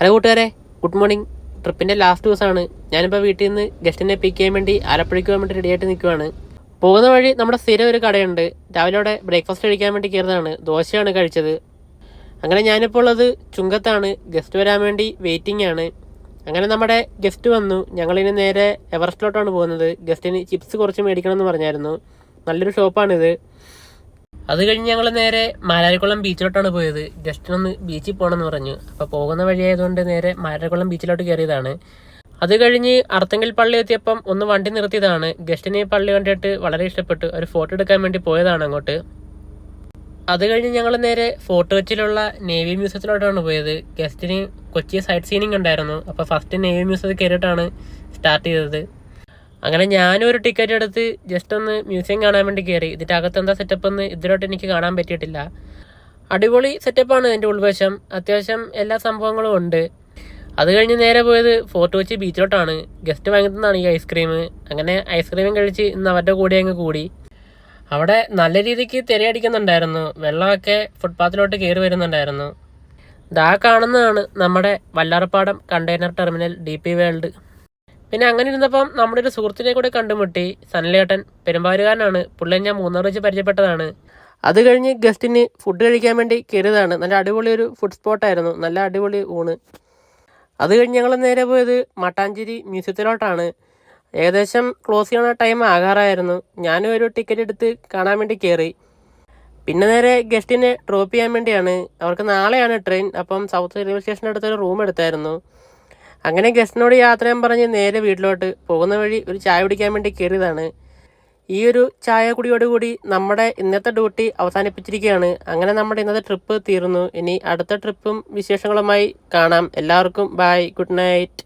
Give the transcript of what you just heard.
Hello കൂട്ടുകാരെ, good morning. ട്രിപ്പിൻ്റെ last ദിവസമാണ്. ഞാനിപ്പോൾ വീട്ടിൽ നിന്ന് ഗസ്റ്റിനെ പിക്ക് ചെയ്യാൻ വേണ്ടി ആലപ്പുഴയ്ക്ക് പോകാൻ വേണ്ടി റെഡിയായിട്ട് നിൽക്കുവാണ്. പോകുന്ന വഴി നമ്മുടെ സ്ഥിരം ഒരു കടയുണ്ട്. രാവിലെ അവിടെ ബ്രേക്ക്ഫാസ്റ്റ് കഴിക്കാൻ വേണ്ടി കയറുന്നതാണ്. ദോശയാണ് കഴിച്ചത്. അങ്ങനെ ഞാനിപ്പോൾ ഉള്ളത് ചുങ്കത്താണ്. ഗസ്റ്റ് വരാൻ വേണ്ടി വെയിറ്റിംഗ് ആണ്. അങ്ങനെ നമ്മുടെ ഗസ്റ്റ് വന്നു. ഞങ്ങളിനി നേരെ എവറസ്റ്റിലോട്ടാണ് പോകുന്നത്. ഗസ്റ്റിന് ചിപ്സ് കുറച്ച് മേടിക്കണം എന്ന് പറഞ്ഞായിരുന്നു. നല്ലൊരു ഷോപ്പാണിത്. അത് കഴിഞ്ഞ് ഞങ്ങൾ നേരെ മാരാരിക്കുളം ബീച്ചിലോട്ടാണ് പോയത്. ജസ്റ്റിനൊന്ന് ബീച്ചിൽ പോകണമെന്ന് പറഞ്ഞു. അപ്പോൾ പോകുന്ന വഴിയായതുകൊണ്ട് നേരെ മാരാരിക്കുളം ബീച്ചിലോട്ട് കയറിയതാണ്. അത് കഴിഞ്ഞ് അർത്തങ്കൽ പള്ളി എത്തിയപ്പം ഒന്ന് വണ്ടി നിർത്തിയതാണ്. ഗസ്റ്റിന് ഈ പള്ളി കണ്ടിട്ട് വളരെ ഇഷ്ടപ്പെട്ടു. ഒരു ഫോട്ടോ എടുക്കാൻ വേണ്ടി പോയതാണ് അങ്ങോട്ട്. അത് കഴിഞ്ഞ് ഞങ്ങൾ നേരെ ഫോർട്ട് കൊച്ചിയിലുള്ള നേവി മ്യൂസിയത്തിലോട്ടാണ് പോയത്. ഗസ്റ്റിന് കൊച്ചി സൈറ്റ് സീനിങ് ഉണ്ടായിരുന്നു. അപ്പോൾ ഫസ്റ്റ് നേവി മ്യൂസിയത്തിൽ കയറിയിട്ടാണ് സ്റ്റാർട്ട് ചെയ്തത്. അങ്ങനെ ഞാനും ഒരു ടിക്കറ്റ് എടുത്ത് ജസ്റ്റ് ഒന്ന് മ്യൂസിയം കാണാൻ വേണ്ടി കയറി. ഇതിൻ്റെ അകത്ത് എന്താ സെറ്റപ്പ് എന്ന് ഇതിലോട്ട് എനിക്ക് കാണാൻ പറ്റിയിട്ടില്ല. അടിപൊളി സെറ്റപ്പാണ് ഇതിൻ്റെ ഉൾവശം. അത്യാവശ്യം എല്ലാ സംഭവങ്ങളും ഉണ്ട്. അത് കഴിഞ്ഞ് നേരെ പോയത് ഫോർട്ട് കൊച്ചി ബീച്ചിലോട്ടാണ്. ഗസ്റ്റ് വാങ്ങുന്നതാണ് ഈ ഐസ്ക്രീം. അങ്ങനെ ഐസ്ക്രീമും കഴിച്ച് ഇന്ന് അവരുടെ കൂടെ അങ്ങ് കൂടി. അവിടെ നല്ല രീതിക്ക് തിരയടിക്കുന്നുണ്ടായിരുന്നു. വെള്ളമൊക്കെ ഫുട്പാത്തിലോട്ട് കയറി വരുന്നുണ്ടായിരുന്നു. ദാ കാണുന്നതാണ് നമ്മുടെ Vallarpadam container terminal DP world. പിന്നെ അങ്ങനെ ഇരുന്നപ്പം നമ്മുടെ ഒരു സുഹൃത്തിനെ കൂടെ കണ്ടുമുട്ടി. സനലേട്ടൻ പെരുമ്പാവൂരുകാരനാണ്. പുള്ളിയെ ഞാൻ മൂന്നാർ വെച്ച് പരിചയപ്പെട്ടതാണ്. അത് കഴിഞ്ഞ് ഗസ്റ്റിന് ഫുഡ് കഴിക്കാൻ വേണ്ടി കയറിയതാണ്. നല്ല അടിപൊളി ഒരു ഫുഡ് സ്പോട്ടായിരുന്നു. നല്ല അടിപൊളി ഊണ്. അത് കഴിഞ്ഞ് ഞങ്ങൾ നേരെ പോയത് മട്ടാഞ്ചേരി മ്യൂസിയത്തിലോട്ടാണ്. ഏകദേശം ക്ലോസ് ചെയ്യണ ടൈം ആകാറായിരുന്നു. ഞാനും ഒരു ടിക്കറ്റ് എടുത്ത് കാണാൻ വേണ്ടി കയറി. പിന്നെ നേരെ ഗസ്റ്റിനെ ഡ്രോപ്പ് ചെയ്യാൻ വേണ്ടിയാണ്. അവർക്ക് നാളെയാണ് ട്രെയിൻ. അപ്പം സൗത്ത് റെയിൽവേ സ്റ്റേഷൻ്റെ അടുത്തൊരു റൂം എടുത്തായിരുന്നു. അങ്ങനെ ഗസ്റ്റിനോട് യാത്രയും പറഞ്ഞ് നേരെ വീട്ടിലോട്ട് പോകുന്ന വഴി ഒരു ചായ കുടിക്കാൻ വേണ്ടി കയറിയതാണ്. ഈ ഒരു ചായ കുടിയോടുകൂടി നമ്മുടെ ഇന്നത്തെ ഡ്യൂട്ടി അവസാനിപ്പിച്ചിരിക്കുകയാണ്. അങ്ങനെ നമ്മുടെ ഇന്നത്തെ ട്രിപ്പ് തീർന്നു. ഇനി അടുത്ത ട്രിപ്പും വിശേഷങ്ങളുമായി കാണാം. എല്ലാവർക്കും ബൈ, ഗുഡ് നൈറ്റ്.